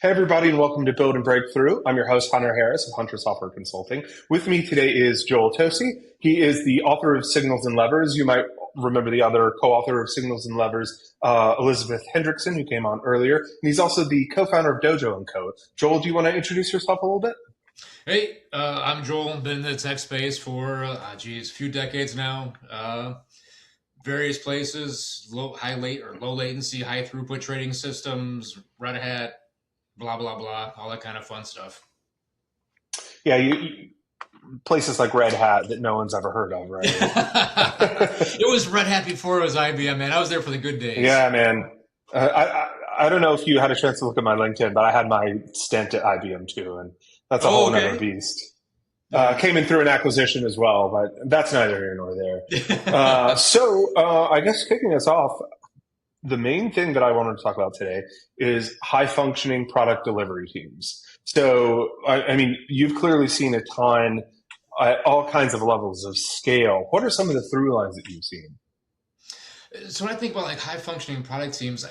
Hey, everybody, and welcome to Build and Breakthrough. I'm your host, Hunter Harris of Hunter Software Consulting. With me today is Joel Tosi. He is the author of Signals and Levers. You might remember the other co-author of Signals and Levers, Elizabeth Hendrickson, who came on earlier. And he's also the co-founder of Dojo & Co. Joel, do you want to introduce yourself a little bit? Hey, I'm Joel. Been in the tech space for a few decades now. Various places, low latency, high throughput trading systems, Red Hat, blah blah blah, all that kind of fun stuff. Yeah, places like Red Hat that no one's ever heard of, right? It was Red Hat before it was IBM, man. I was there for the good days. Yeah, man. I don't know if you had a chance to look at my LinkedIn, but I had my stint at IBM too, and that's a Oh, whole nother okay. beast. Yeah. Came in through an acquisition as well, but that's neither here nor there. I guess kicking us off, the main thing that I wanted to talk about today is high functioning product delivery teams. So, I mean, you've clearly seen a ton at all kinds of levels of scale. What are some of the through lines that you've seen? So when I think about like high functioning product teams,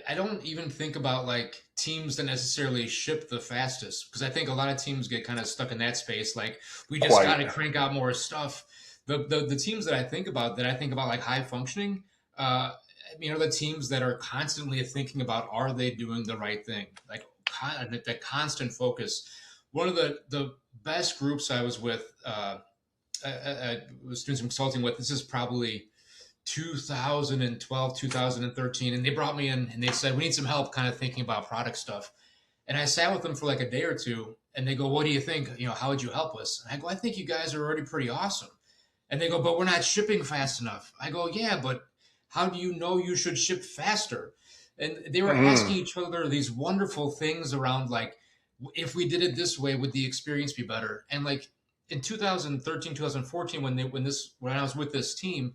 I don't even think about like teams that necessarily ship the fastest because I think a lot of teams get kind of stuck in that space. Like we just got Quite. to crank out more stuff. The teams that I think about like high functioning, are the teams that are constantly thinking about are they doing the right thing? Like that constant focus. One of the best groups I was with, I was doing some consulting with. This is probably 2012, 2013, and they brought me in and they said, we need some help kind of thinking about product stuff. And I sat with them for like a day or two and they go, what do you think? How would you help us? And I go, I think you guys are already pretty awesome. And they go, but we're not shipping fast enough. I go, yeah, but how do you know you should ship faster? And they were asking Mm. each other these wonderful things around like, if we did it this way, would the experience be better? And like in 2013, 2014, when I was with this team,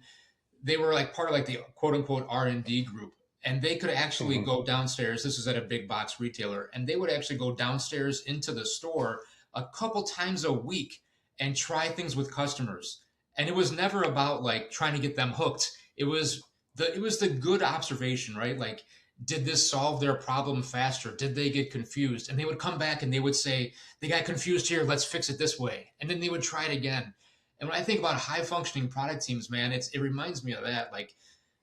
they were like part of like the quote unquote R&D group, and they could actually Mhm. go downstairs. This is at a big box retailer, and they would actually go downstairs into the store a couple times a week and try things with customers. And it was never about like trying to get them hooked. It was the good observation, right? Like, did this solve their problem faster? Did they get confused? And they would come back and they would say, they got confused here, let's fix it this way. And then they would try it again. And when I think about high functioning product teams, man, it reminds me of that, like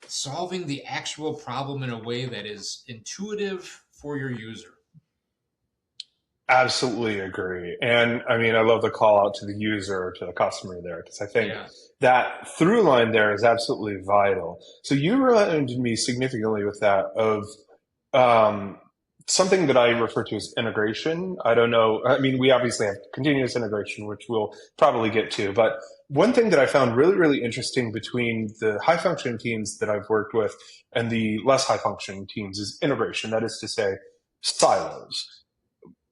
solving the actual problem in a way that is intuitive for your user. Absolutely agree. And I mean, I love the call out to the user, to the customer there, because I think Yeah. that through line there is absolutely vital. So you reminded me significantly with that of um, something that I refer to as integration. I don't know. I mean, we obviously have continuous integration, which we'll probably get to. But one thing that I found really, really interesting between the high functioning teams that I've worked with and the less high functioning teams is integration. That is to say, silos.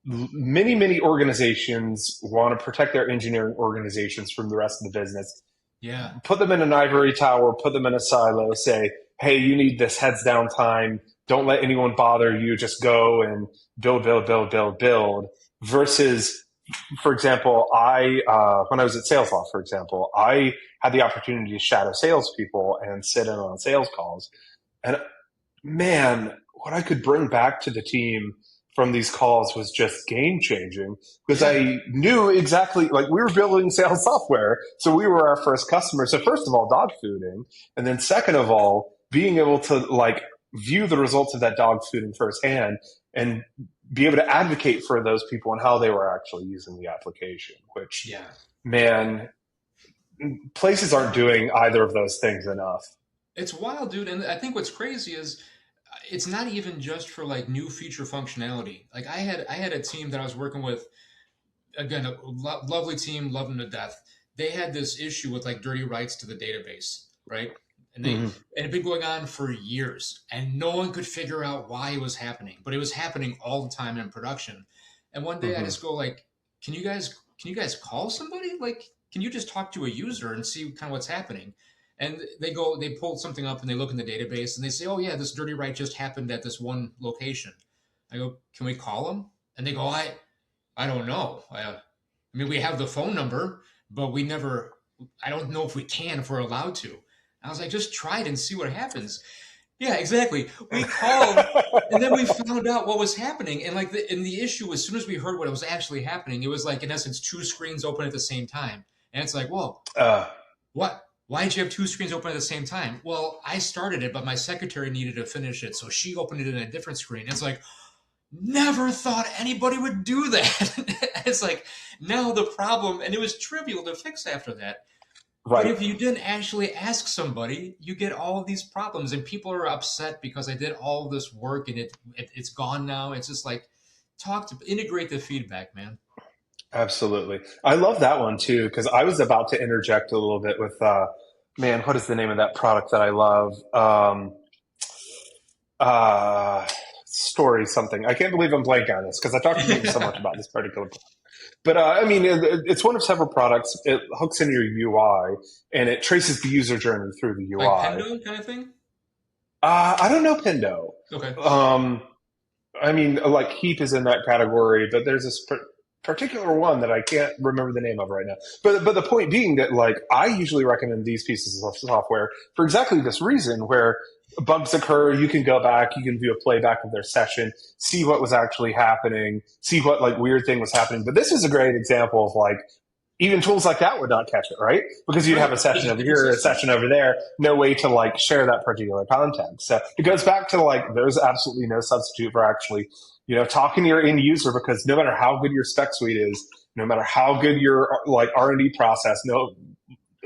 Many organizations want to protect their engineering organizations from the rest of the business, Yeah. put them in an ivory tower, put them in a silo, say, hey, you need this heads down time. Don't let anyone bother you. Just go and build. Versus, for example, when I was at SalesLoft, for example, I had the opportunity to shadow salespeople and sit in on sales calls. And man, what I could bring back to the team from these calls was just game changing because Yeah. I knew exactly, like, we were building sales software. So we were our first customer. So first of all, dog fooding. And then second of all, being able to like view the results of that dog fooding firsthand and be able to advocate for those people and how they were actually using the application, which, Yeah. man, places aren't doing either of those things enough. It's wild, dude. And I think what's crazy is it's not even just for like new feature functionality. Like I had a team that I was working with, again, a lovely team, love them to death. They had this issue with like dirty writes to the database, right? And they Mhm. it had been going on for years, and no one could figure out why it was happening, but it was happening all the time in production. And one day I Mhm. just go like, can you guys call somebody? Like, can you just talk to a user and see kind of what's happening? And they pulled something up and they look in the database and they say, oh yeah, this dirty write just happened at this one location. I go, can we call them? And they go, I don't know. I mean, we have the phone number, but we never, I don't know if we can, if we're allowed to. And I was like, just try it and see what happens. Yeah, exactly. We called and then we found out what was happening. And like the issue, as soon as we heard what was actually happening, it was like in essence two screens open at the same time. And it's like, whoa, uh, what? Why did you have two screens open at the same time? Well, I started it, but my secretary needed to finish it, so she opened it in a different screen. It's like, never thought anybody would do that. It's like now the problem, and it was trivial to fix after that. But right. if you didn't actually ask somebody, you get all of these problems, and people are upset because I did all this work and it's gone now. It's just like integrate the feedback, man. Absolutely. I love that one too, because I was about to interject a little bit with, man, what is the name of that product that I love? Uh, Story something. I can't believe I'm blanking on this because I talked to people so much about this particular product. But I mean, it's one of several products. It hooks into your UI and it traces the user journey through the Like UI. Pendo kind of thing. I don't know Pindo. Okay. Um, I mean, like Heap is in that category, but there's this particular one that I can't remember the name of right now. But the point being that like I usually recommend these pieces of software for exactly this reason, where bugs occur, you can go back, you can view a playback of their session, see what was actually happening, see what like weird thing was happening. But this is a great example of like even tools like that would not catch it, right? Because you'd have Right. a session Because over it's here, a inconsistent. session over there, no way to like share that particular context. So it goes back to like there's absolutely no substitute for actually, talking to your end user because no matter how good your spec suite is, no matter how good your like R&D process, no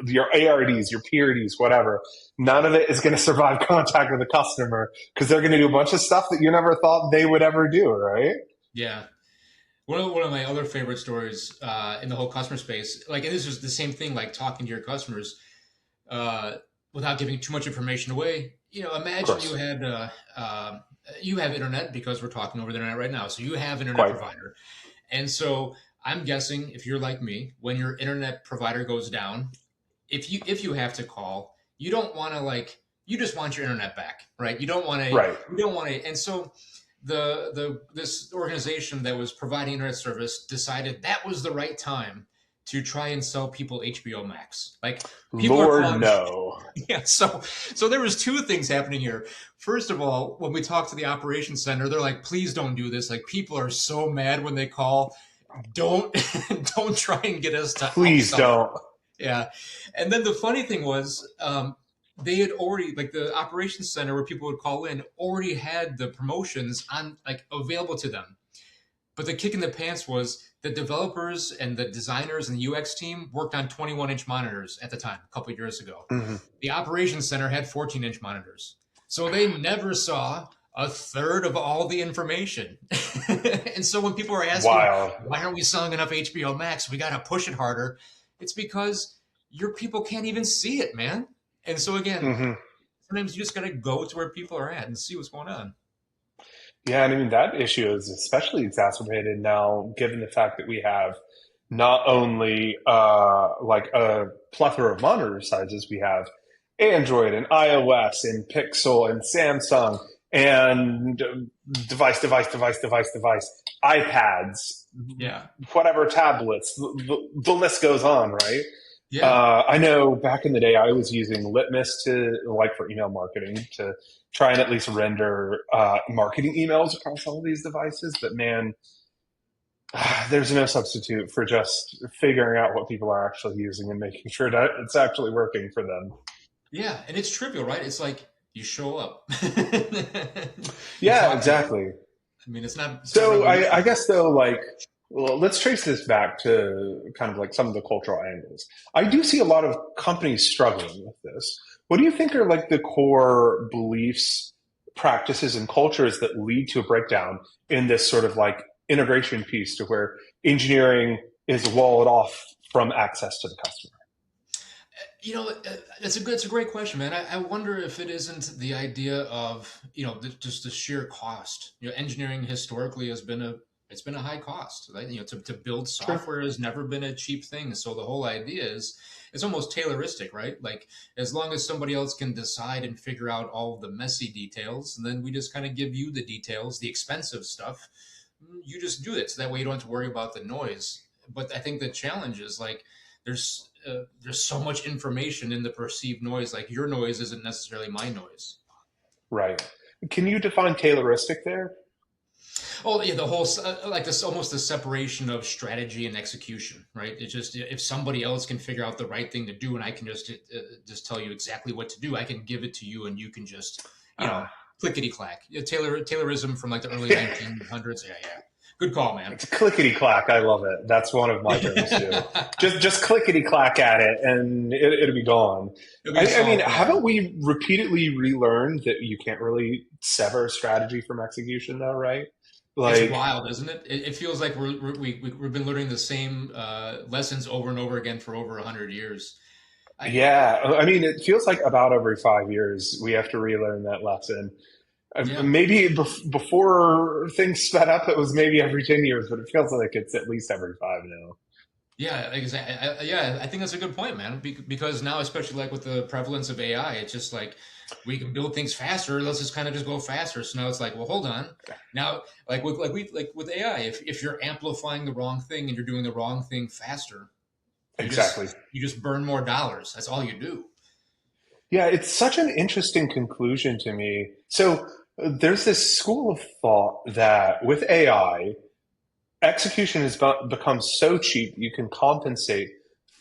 your ARDs, your PRDs, whatever, none of it is going to survive contact with the customer because they're going to do a bunch of stuff that you never thought they would ever do, right? Yeah. One of my other favorite stories in the whole customer space, like, and this is the same thing, like talking to your customers uh, without giving too much information away. Of Imagine course. you have internet because we're talking over the internet right now. So you have internet Quite. provider, and so I'm guessing if you're like me, when your internet provider goes down, if you have to call, you don't want to like you just want your internet back, right? Right. You don't want to, and so the this organization that was providing internet service decided that was the right time to try and sell people HBO Max. Like people are Lord, calling, no. yeah. So there was two things happening here. First of all, when we talked to the operations center, they're like, "Please don't do this. Like people are so mad when they call. Don't don't try and get us to Please upsell." don't. Yeah. And then the funny thing was, they had already, like, the operations center where people would call in already had the promotions on, like, available to them. But the kick in the pants was the developers and the designers and the UX team worked on 21-inch monitors at the time, a couple of years ago. Mhm. The operations center had 14-inch monitors. So they never saw a third of all the information. And so when people are asking, Wild. why aren't we selling enough HBO Max? We got to push it harder. It's because your people can't even see it, man. And so again, Hmm. sometimes you just got to go to where people are at and see what's going on. Yeah, and I mean that issue is especially exacerbated now, given the fact that we have not only like a plethora of monitor sizes, we have Android and iOS and Pixel and Samsung and device, iPads, Yeah. whatever tablets, the list goes on, right? Yeah. I know back in the day, I was using Litmus to like for email marketing to try and at least render marketing emails across all these devices. But man, there's no substitute for just figuring out what people are actually using and making sure that it's actually working for them. Yeah. And it's trivial, right? It's like you show up, you Yeah, talk to them. exactly. I mean, it's not So I revolutionary. guess though, like, well, let's trace this back to kind of like some of the cultural angles. I do see a lot of companies struggling with this. What do you think are like the core beliefs, practices, and cultures that lead to a breakdown in this sort of like integration piece to where engineering is walled off from access to the customer? It's a great question, man. I wonder if it isn't the idea of just the sheer cost. Engineering historically it's been a high cost. Right? To build Sure. software has never been a cheap thing. So the whole idea is it's almost Tayloristic, right? Like as long as somebody else can decide and figure out all of the messy details, and then we just kind of give you the details, the expensive stuff. You just do it, so that way you don't have to worry about the noise. But I think the challenge is like there's so much information in the perceived noise. Like your noise isn't necessarily my noise. Right. Can you define Tayloristic there? Oh yeah, the whole like this almost the separation of strategy and execution, right? It's just if somebody else can figure out the right thing to do, and I can just tell you exactly what to do, I can give it to you, and you can just Uh, clickety clack. Yeah, Taylorism from like the early 1900s. Yeah, yeah. Good call, man. it's clickety clack. I love it. That's one of my terms too. It'll Just clickety clack at it, and it'll be gone. be a I mean, solid haven't problem. we repeatedly relearned that you can't really sever strategy from execution, though, right? It's Like, wild, isn't it? It feels like we've been learning the same lessons over and over again for over 100 years. I yeah, I mean, it feels like about every 5 years we have to relearn that lesson. Yeah. Maybe before things sped up, it was maybe every 10 years, but it feels like it's at least every five now. Yeah, exactly. Yeah, I think that's a good point, man. Because now, especially like with the prevalence of AI, it's just like we can build things faster. Let's just kind of just go faster. So now it's like, well, hold on. Now, like with AI, if you're amplifying the wrong thing and you're doing the wrong thing faster, Exactly. you just burn more dollars. That's all you do. Yeah, it's such an interesting conclusion to me. So there's this school of thought that with AI, execution has become so cheap you can compensate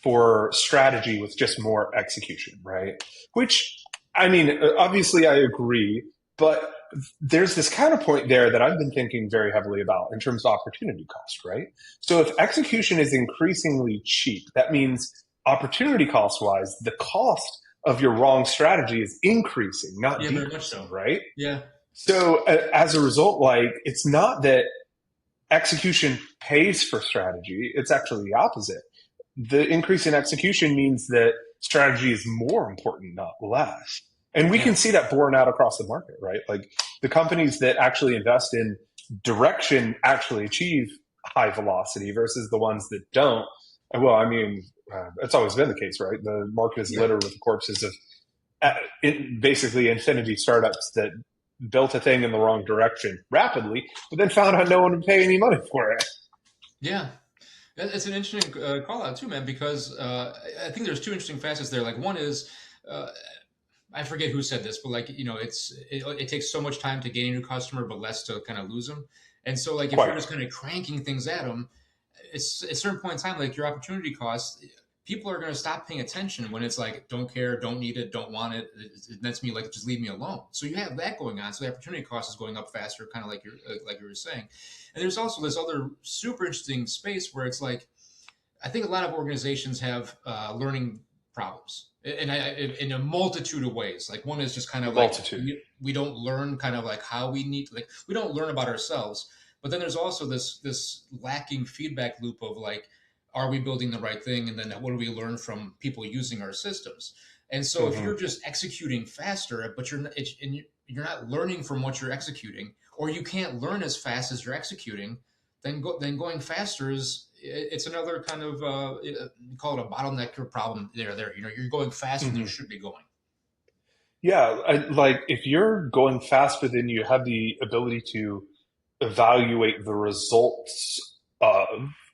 for strategy with just more execution, right? Which, I mean, obviously I agree, but there's this counterpoint there that I've been thinking very heavily about in terms of opportunity cost, right? So if execution is increasingly cheap, that means opportunity cost wise, the cost of your wrong strategy is increasing, not Yeah, very much decreasing, so. right? Yeah, So as a result, like it's not that execution pays for strategy. It's actually the opposite. The increase in execution means that strategy is more important, not less. And we yeah, can see that borne out across the market, right? Like the companies that actually invest in direction actually achieve high velocity versus the ones that don't. And well, I mean, it's always been the case, right? The market is yeah. littered with corpses of basically infinity startups that built a thing in the wrong direction rapidly, but then found out no one would pay any money for it. Yeah. It's an interesting call out too, man, because I think there's two interesting facets there. Like one is, uh, I forget who said this, but like it takes so much time to gain a new customer, but less to kind of lose them. And so like if you're Quite. just kind of cranking things at them, it's at a certain point in time, like your opportunity cost, people are going to stop paying attention when it's like don't care, don't need it, don't want it. That's me, like just leave me alone. So you have that going on. So the opportunity cost is going up faster, kind of like you were saying. And there's also this other super interesting space where it's like I think a lot of organizations have learning problems, and in a multitude of ways. Like one is just kind of like Multitude. we don't learn kind of like how we need, like we don't learn about ourselves. But then there's also this lacking feedback loop of like, are we building the right thing, and then what do we learn from people using our systems? And so if you're Hmm. just executing faster, but you're not learning from what you're executing, or you can't learn as fast as you're executing, then going faster is it's another kind of you call it a bottleneck problem there you're going faster than you Hmm. should be going. Yeah, like if you're going faster than you have the ability to evaluate the results of,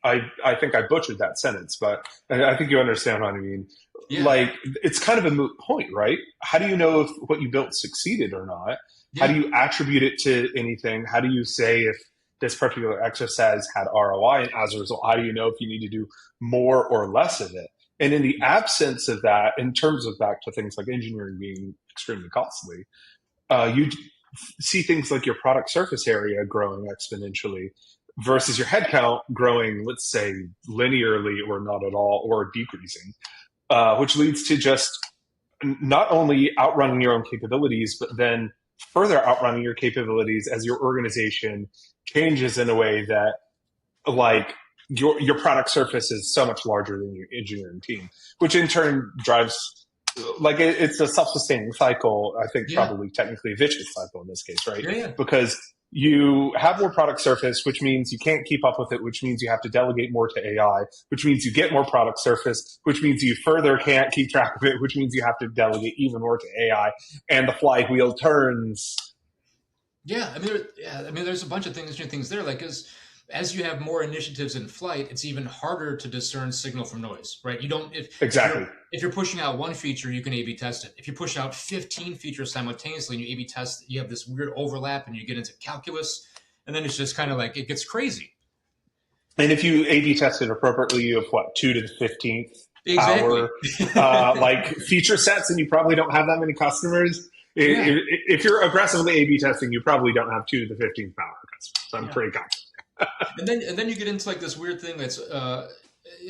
I think I butchered that sentence, but I think you understand what I mean. Yeah, Like it's kind of a moot point, right? How do you know if what you built succeeded or not? How do yeah, you attribute it to anything? How do you say if this particular exercise had ROI? And as a result, how do you know if you need to do more or less of it? And in the yeah, absence of that, in terms of back to things like engineering being extremely costly, you see things like your product surface area growing exponentially versus your headcount growing, let's say, linearly or not at all or decreasing, which leads to just not only outrunning your own capabilities, but then further outrunning your capabilities as your organization changes in a way that like your product surface is so much larger than your engineering team, which in turn drives like it's a self-sustaining cycle. I think yeah, probably technically a vicious cycle in this case, right? yeah, yeah, Because you have more product surface, which means you can't keep up with it, which means you have to delegate more to AI, which means you get more product surface, which means you further can't keep track of it, which means you have to delegate even more to AI, and the flywheel turns. yeah. I mean, yeah, I mean, there's a bunch of things, interesting things there. Like, is as you have more initiatives in flight, it's even harder to discern signal from noise, right? You don't Exactly. if you're pushing out one feature, you can A/B test it. If you push out 15 features simultaneously and you A/B test, you have this weird overlap, and you get into calculus, and then it's just kind of like it gets crazy. And if you A/B test it appropriately, you have what, 2 to the 15th Exactly. power like feature sets, and you probably don't have that many customers. Yeah. If you're aggressively A/B testing, you probably don't have 2 to the 15th power customers. So I'm Yeah. pretty confident. And then you get into like this weird thing that's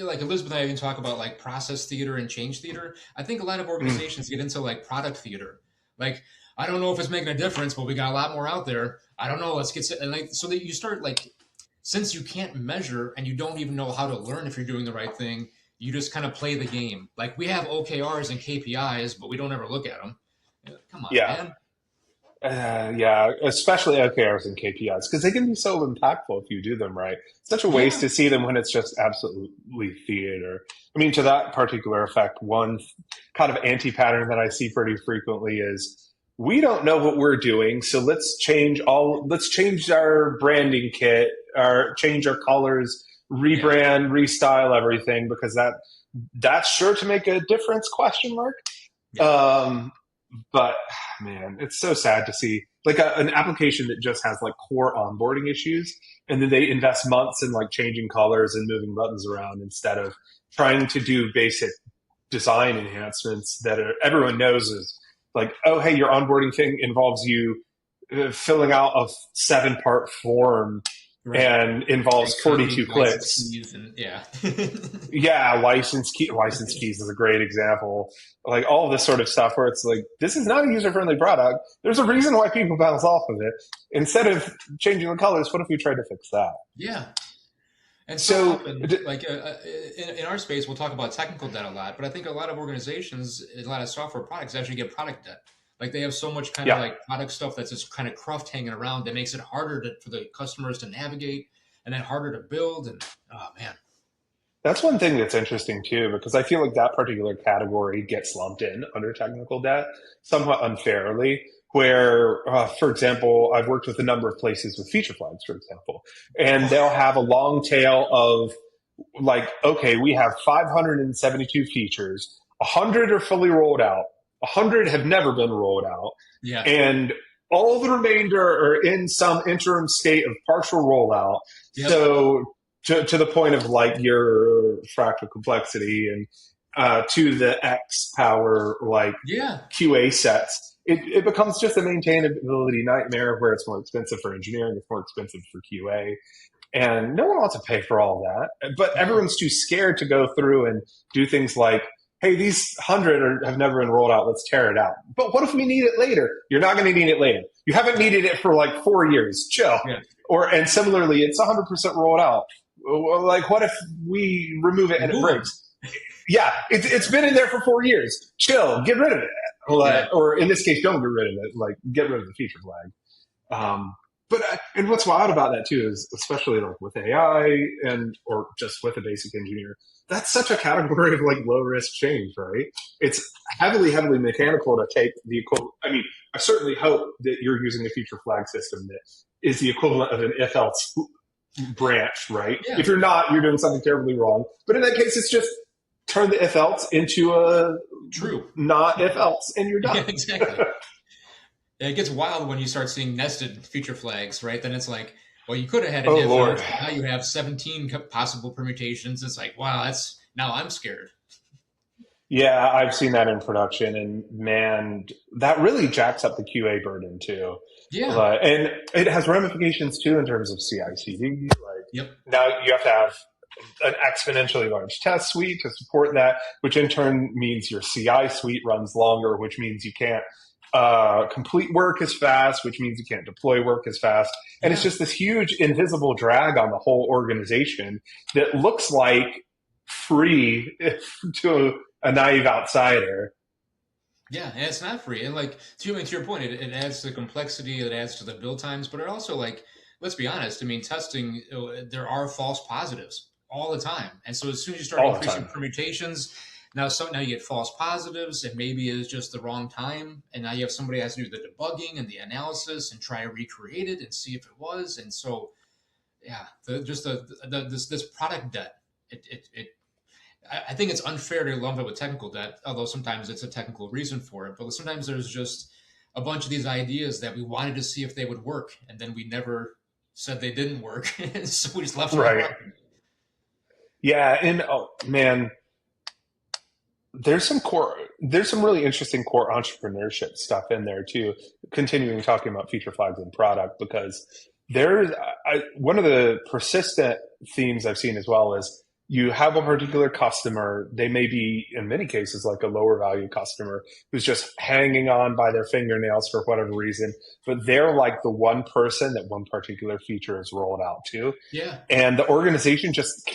like Elizabeth and I even talk about like process theater and change theater. I think a lot of Mm, organizations get into like product theater. Like, I don't know if it's making a difference, but we got a lot more out there. I don't know. Let's get and like so that you start like, since you can't measure and you don't even know how to learn if you're doing the right thing, you just kind of play the game. Like, we have OKRs and KPIs, but we don't ever look at them. Come on, yeah. man. Yeah, especially OKRs and KPIs because they can be so impactful if you do them right. Such a waste Yeah. to see them when it's just absolutely theater. I mean, to that particular effect, one kind of anti-pattern that I see pretty frequently is we don't know what we're doing, so let's change our branding kit, or change our colors, Yeah. rebrand, restyle everything because that's sure to make a difference, question mark. Yeah. Um, but man, it's so sad to see like an application that just has like core onboarding issues, and then they invest months in like changing colors and moving buttons around instead of trying to do basic design enhancements that everyone knows is like, oh, hey, your onboarding thing involves you filling out a 7-part form Right. and And involves copying 42 license clicks. keys and yeah. Yeah, license keys is a great example. Like all of this sort of stuff where it's like, this is not a user friendly product. There's a reason why people bounce off of it. Instead of changing the colors, what if we tried to fix that? Yeah. And so So, often, like in our space, we'll talk about technical debt a lot, but I think a lot of organizations, a lot of software products actually get product debt. Like, they have so much kind of yeah, like product stuff that's just kind of cruft hanging around that makes it harder for the customers to navigate, and then harder to build. And oh man, that's one thing that's interesting too, because I feel like that particular category gets lumped in under technical debt somewhat unfairly. Where, for example, I've worked with a number of places with feature flags, for example, and oh they'll have a long tail of like, okay, we have 572 features, 100 are fully rolled out, 100 have never been rolled out, yeah, and all the remainder are in some interim state of partial rollout. yep, So to the point of like your fractal complexity and to the X power like yeah, QA sets, it becomes just a maintainability nightmare where it's more expensive for engineering, it's more expensive for QA, and no one wants to pay for all that. But no, everyone's too scared to go through and do things like, hey, these 100 have never been rolled out. Let's tear it out. But what if we need it later? You're not going to need it later. You haven't needed it for like 4 years. Chill. yeah, And similarly, it's 100% rolled out. Well, like, what if we remove it and it remove them. breaks? Yeah, it's been in there for 4 years. Chill. Get rid of it. Yeah, Or in this case, don't get rid of it. Like, get rid of the feature flag. But and what's wild about that too is, especially like with AI and or just with a basic engineer, that's such a category of like low risk change, right? It's heavily mechanical to take the equivalent. I mean, I certainly hope that you're using a feature flag system that is the equivalent of an if else branch, right? yeah, If you're not, you're doing something terribly wrong. But in that case, it's just turn the if else into a true. not if else, and you're Yeah, done. exactly. Yeah, it gets wild when you start seeing nested feature flags, right? Then it's like, well, you could have had an Oh if Lord. else, but now you have 17 possible permutations. It's like, wow, that's now I'm scared. Yeah, I've seen that in production, and man, that really jacks up the QA burden too. Yeah. And it has ramifications too in terms of CI/CD. Like Yep. now you have to have an exponentially large test suite to support that, which in turn means your CI suite runs longer, which means you can't complete work as fast, which means you can't deploy work as fast. And it's Yeah. just this huge invisible drag on the whole organization that looks like free to a naive outsider. Yeah, and it's not free. And like, to your point, it adds to the complexity, it adds to the build times, but it also, like, let's be honest. I mean, testing, there are false positives all the time, and so as soon as you start All the increasing time. permutations, now you get false positives, and maybe it's just the wrong time, and now you have somebody who has to do the debugging and the analysis and try to recreate it and see if it was, and so yeah, just this product debt. It I think it's unfair to lump it with technical debt, although sometimes it's a technical reason for it. But sometimes there's just a bunch of these ideas that we wanted to see if they would work, and then we never said they didn't work, so we just left them Right. alone. Yeah. And oh, man, there's some really interesting core entrepreneurship stuff in there too. Continuing talking about feature flags and product, because one of the persistent themes I've seen as well is you have a particular customer. They may be in many cases like a lower value customer who's just hanging on by their fingernails for whatever reason, but they're like the one person that one particular feature is rolled out to, Yeah, and the organization just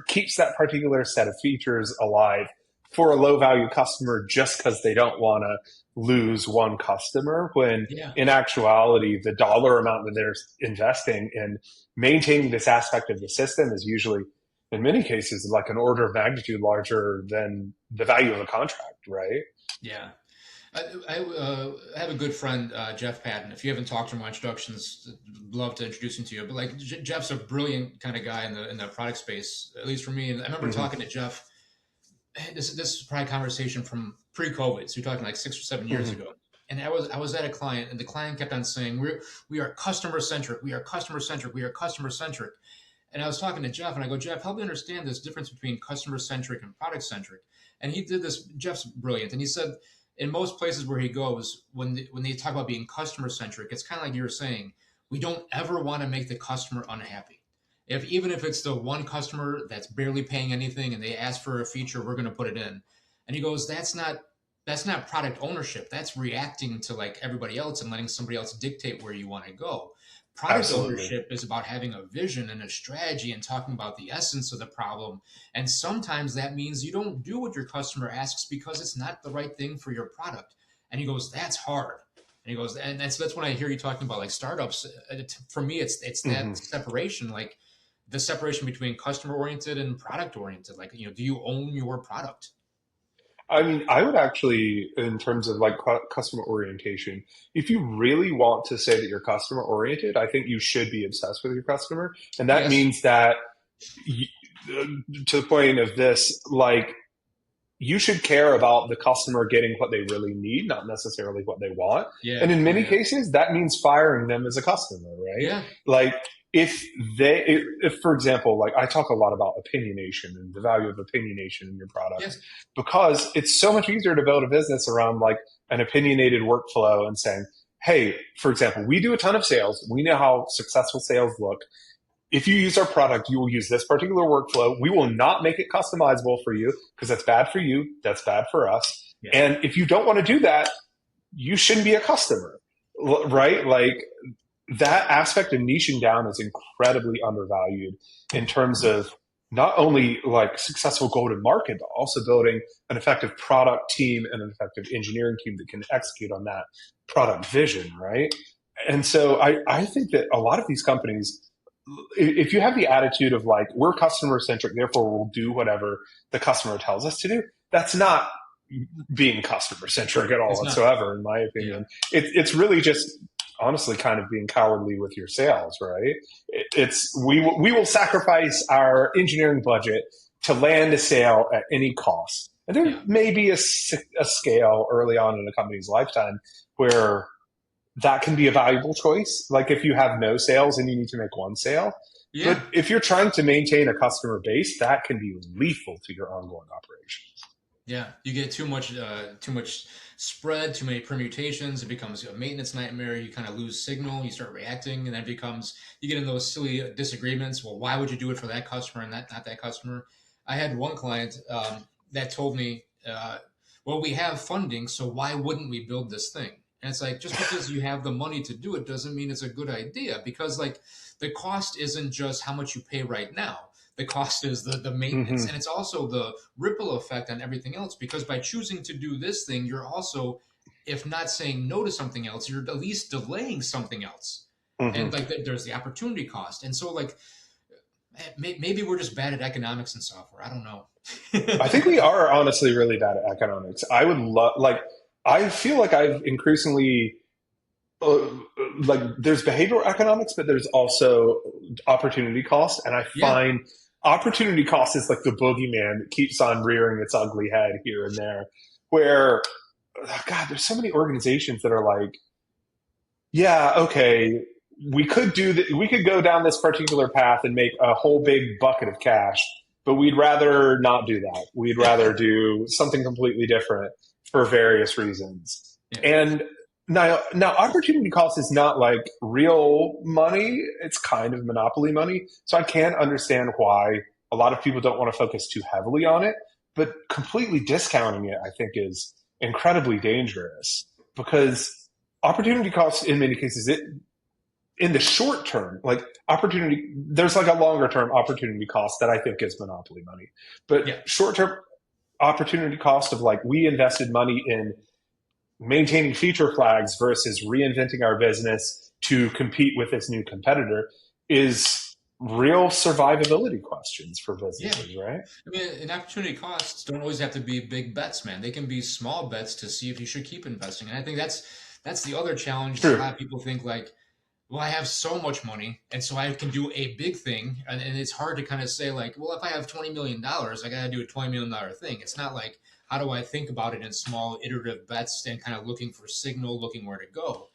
keeps that particular set of features alive for a low value customer just because they don't want to lose one customer, when yeah. in actuality the dollar amount that they're investing in maintaining this aspect of the system is usually in many cases like an order of magnitude larger than the value of a contract, right? Yeah. I have a good friend, Jeff Patton. If you haven't talked to him, my introductions, love to introduce him to you. But like Jeff's a brilliant kind of guy in the product space, at least for me. And I remember Mm-hmm. talking to Jeff. This is probably a conversation from pre-COVID, so you're talking like 6 or 7 years Mm-hmm. ago. And I was at a client, and the client kept on saying, we are customer centric, we are customer centric, we are customer centric. And I was talking to Jeff, and I go, Jeff, help me understand this difference between customer centric and product centric. And he did this. Jeff's brilliant, and he said, in most places where he goes, when they talk about being customer centric, it's kind of like you were saying, we don't ever want to make the customer unhappy. If even if it's the one customer that's barely paying anything and they ask for a feature, we're going to put it in. And he goes, that's not product ownership. That's reacting to like everybody else and letting somebody else dictate where you want to go. Product Absolutely. ownership is about having a vision and a strategy and talking about the essence of the problem. And sometimes that means you don't do what your customer asks because it's not the right thing for your product. And he goes, that's hard. And he goes, and that's when I hear you talking about like startups. For me, it's Mm-hmm. that separation, like the separation between customer oriented and product oriented. Like, do you own your product? I mean, I would actually, in terms of like customer orientation, if you really want to say that you're customer oriented, I think you should be obsessed with your customer. And that Yes. means that you, to the point of this, like you should care about the customer getting what they really need, not necessarily what they want. And Yeah. in Yeah. many Yeah. cases, that means firing them as a customer, right? Yeah. Like if for example, like I talk a lot about opinionation and the value of opinionation in your Yeah. products, because it's so much easier to build a business around like an opinionated workflow and saying, hey, for example, we do a ton of sales. We know how successful sales look. If you use our product, you will use this particular workflow. We will not make it customizable for you because that's bad for you. That's bad for us. Yeah. And if you don't want to do that, you shouldn't be a customer, right? Like that aspect of niching down is incredibly undervalued in terms of not only like successful go to market, but also building an effective product team and an effective engineering team that can execute on that product vision, right? And so I think that a lot of these companies, if you have the attitude of like we're customer centric, therefore we'll do whatever the customer tells us to do, that's not being customer centric at all It's not. whatsoever, in my Yeah. opinion. It's really just honestly kind of being cowardly with your sales, right? It's we will sacrifice our engineering budget to land a sale at any cost. And there Yeah. may be a scale early on in a company's lifetime where that can be a valuable choice. Like if you have no sales and you need to make one sale. But Yeah. if you're trying to maintain a customer base, that can be lethal to your ongoing operations. Yeah, you get too much spread, too many permutations. It becomes a maintenance nightmare. You kind of lose signal. You start reacting, and then it becomes you get in those silly disagreements. Well, why would you do it for that customer and not that customer? I had one client that told me, "Well, we have funding, so why wouldn't we build this thing?" And it's like just because you have the money to do it doesn't mean it's a good idea because like the cost isn't just how much you pay right now. The cost is the maintenance, Mm-hmm. and it's also the ripple effect on everything else because by choosing to do this thing you're also, if not saying no to something else, you're at least delaying something else. Mm-hmm. And like there's the opportunity cost, and so like maybe we're just bad at economics and software, I don't know. I think we are honestly really bad at economics. I would love, like, I feel like I've increasingly uh, like there's behavioral economics, but there's also opportunity cost. And I Yeah. find opportunity cost is like the boogeyman that keeps on rearing its ugly head here and there, where, God, there's so many organizations that are like, yeah, okay, we could do that. We could go down this particular path and make a whole big bucket of cash, but we'd rather not do that. We'd rather do something completely different for various reasons. Yeah. And now opportunity cost is not like real money. It's kind of monopoly money. So I can understand why a lot of people don't want to focus too heavily on it, but completely discounting it, I think, is incredibly dangerous because opportunity costs in many cases in the short term, like opportunity, there's like a longer term opportunity cost that I think is monopoly money. But Yeah. short term opportunity cost of like we invested money in maintaining feature flags versus reinventing our business to compete with this new competitor is real survivability questions for Yeah. businesses, right? I mean, and opportunity costs don't always have to be big bets, man. They can be small bets to see if you should keep investing. And I think that's the other challenge. Is a True. lot of people think like, well, I have so much money, and so I can do a big thing, and it's hard to kind of say like, well, if I have $20 million, I got to do a $20 million thing. It's not like how do I think about it in small iterative bets and kind of looking for signal, looking where to go.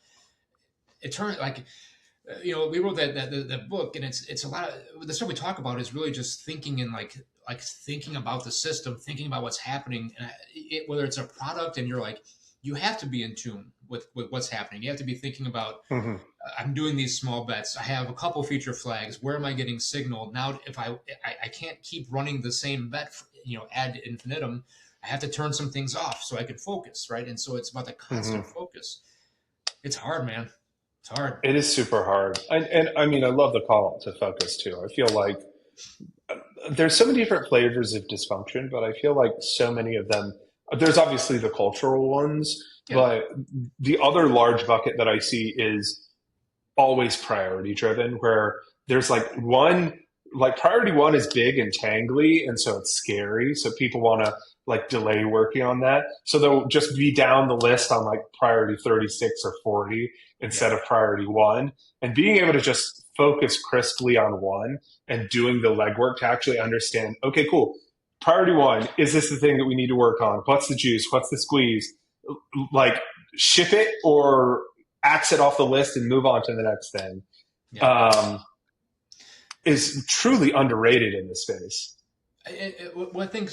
It turns like we wrote that book, and it's a lot of the stuff we talk about is really just thinking and like thinking about the system, thinking about what's happening, and whether it's a product, and you're like, you have to be in tune with what's happening. You have to be thinking about Hmm. I'm doing these small bets. I have a couple feature flags. Where am I getting signal now? If I can't keep running the same bet, ad infinitum. I have to turn some things off so I can focus, right? And so it's about the constant Hmm. focus. It's hard, man. It's hard. It is super hard. And I mean, I love the call out to focus too. I feel like there's so many different flavors of dysfunction, but I feel like so many of them, there's obviously the cultural ones, Yeah. but the other large bucket that I see is always priority driven, where there's like one, like priority one is big and tangly, and so it's scary. So people want to like delay working on that. So they'll just be down the list on like priority 36 or 40 Yeah. instead of priority one. And being able to just focus crisply on one and doing the legwork to actually understand, okay, cool. Priority one, is this the thing that we need to work on? What's the juice? What's the squeeze? Like ship it or axe it off the list and move on to the next thing, Yeah. um, is truly underrated in this space. What I think,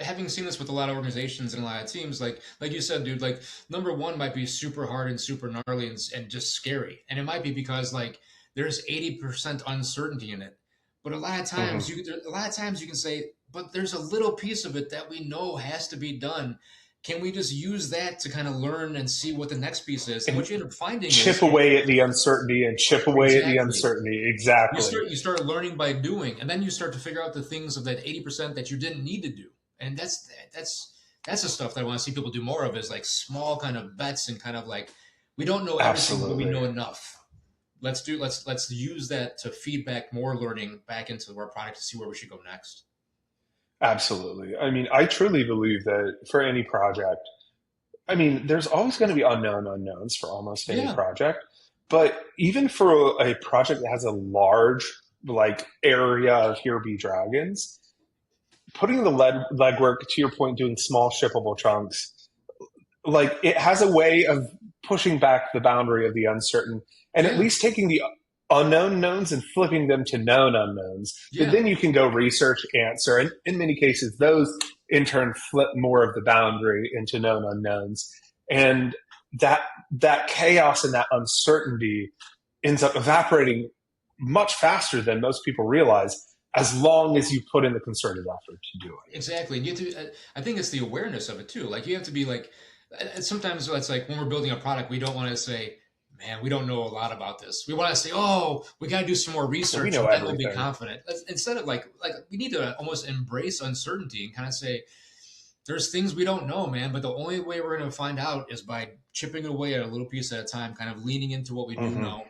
having seen this with a lot of organizations and a lot of teams, like you said, dude, like number one might be super hard and super gnarly and just scary, and it might be because like there's 80% uncertainty in it, but Hmm. a lot of times you can say, but there's a little piece of it that we know has to be done. Can we just use that to kind of learn and see what the next piece is? And And what you end up finding chip is away at the uncertainty and chip away at the exactly uncertainty. you Exactly. start learning by doing, and then you start to figure out the things of that 80% that you didn't need to do. And that's the stuff that I want to see people do more of, is like small kind of bets and kind of like, we don't know everything but we Absolutely. know enough. Let's use that to feedback more learning back into our product to see where we should go next. Absolutely. I mean, I truly believe that for any project, I mean, there's always going to be unknown unknowns for almost any Yeah. project. But even for a project that has a large like area of here be dragons, putting the legwork to your point, doing small shippable chunks, like it has a way of pushing back the boundary of the uncertain and at Yeah. least taking the unknown knowns and flipping them to known unknowns that Yeah. then you can go research, answer, and in many cases those in turn flip more of the boundary into known unknowns. And that that chaos and that uncertainty ends up evaporating much faster than most people realize, as long as you put in the concerted effort to do it. Exactly. And you have to, I think it's the awareness of it too. Like you have to be like, sometimes it's like when we're building a product, we don't want to say, man, we don't know a lot about this. We want to say, oh, we got to do some more We research know and then we'll be everything. confident. Instead of like we need to almost embrace uncertainty and kind of say, there's things we don't know, man, but the only way we're going to find out is by chipping away at a little piece at a time, kind of leaning into what we do Hmm. know,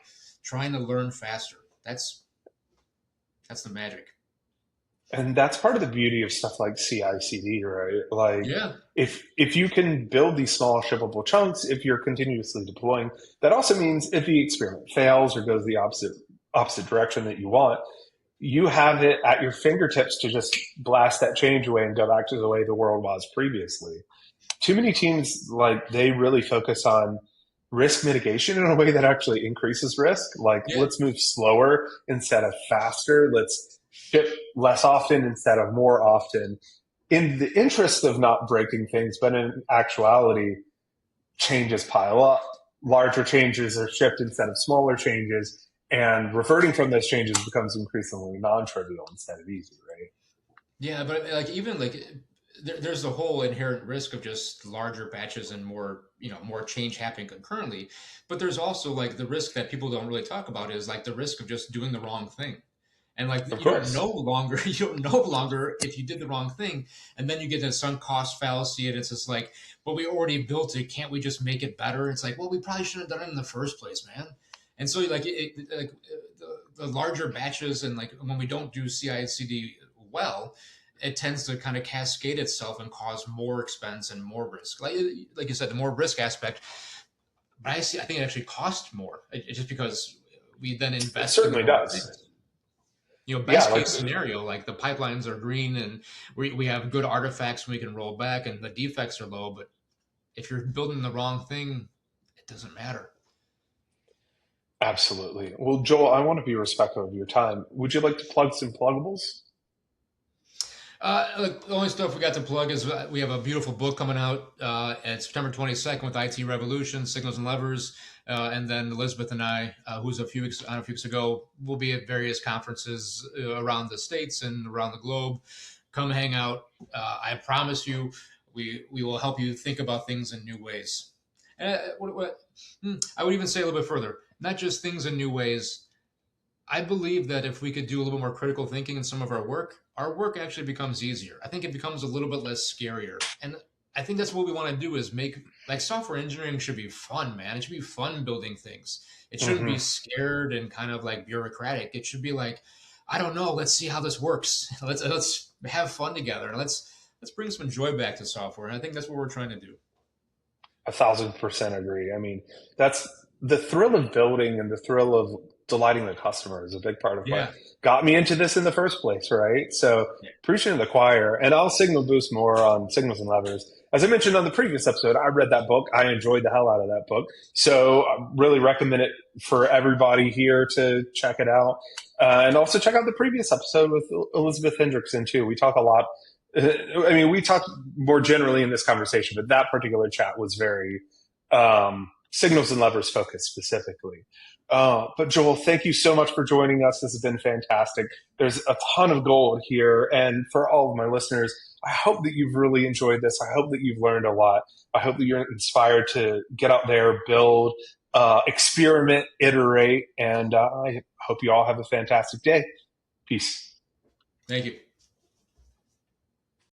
trying to learn faster. That's the magic. And that's part of the beauty of stuff like CI/CD, right? Like Yeah. if you can build these small shippable chunks, if you're continuously deploying, that also means if the experiment fails or goes the opposite direction that you want, you have it at your fingertips to just blast that change away and go back to the way the world was previously. Too many teams, like, they really focus on risk mitigation in a way that actually increases risk. Like, Yeah. let's move slower instead of faster. Let's ship less often instead of more often in the interest of not breaking things. But in actuality, changes pile up. Larger changes are shipped instead of smaller changes. And reverting from those changes becomes increasingly non-trivial instead of easy, right? Yeah, but like even like there's the whole inherent risk of just larger batches and more, more change happening concurrently. But there's also like the risk that people don't really talk about is like the risk of just doing the wrong thing. And like Of you don't course. know longer, you don't know longer if you did the wrong thing, and then you get this sunk cost fallacy, and it's just like, but we already built it. Can't we just make it better? It's like, well, we probably shouldn't have done it in the first place, man. And so like like the larger batches and like when we don't do CI/CD well, it tends to kind of cascade itself and cause more expense and more risk. Like you said, the more risk aspect, but I think it actually costs more. Just because we then It invest in the certainly wrong does. things. Yeah, Best like, case scenario, like the pipelines are green and we have good artifacts we can roll back and the defects are low. But if you're building the wrong thing, it doesn't matter. absolutely. Well, Joel, I want to be respectful of your time. Would you like to plug some pluggables? Look, the only stuff we got to plug is we have a beautiful book coming out at September 22nd with IT Revolution, Signals and Levers. And then Elizabeth and I, who's a few weeks ago, will be at various conferences around the States and around the globe. Come hang out. I promise you, we will help you think about things in new ways. I would even say a little bit further, not just things in new ways. I believe that if we could do a little more critical thinking in some of our work actually becomes easier. I think it becomes a little bit less scarier. And I think that's what we want to do is make like software engineering should be fun, man. It should be fun building things. It shouldn't be Hmm. scared and kind of like bureaucratic. It should be like, I don't know, let's see how this works. Let's have fun together. And let's bring some joy back to software. And I think that's what we're trying to do. 1,000% agree. I mean, that's the thrill of building and the thrill of delighting the customer is a big part of what Yeah. got me into this in the first place, right? So, preaching to the choir, and I'll signal boost more on signals and levers. As I mentioned on the previous episode, I read that book. I enjoyed the hell out of that book. So, I really recommend it for everybody here to check it out. And also check out the previous episode with Elizabeth Hendrickson, too. We talk a lot. I mean, we talked more generally in this conversation, but that particular chat was very signals and levers focused specifically. But Joel, thank you so much for joining us. This has been fantastic. There's a ton of gold here. And for all of my listeners, I hope that you've really enjoyed this. I hope that you've learned a lot. I hope that you're inspired to get out there, build, experiment, iterate. And I hope you all have a fantastic day. Peace. Thank you.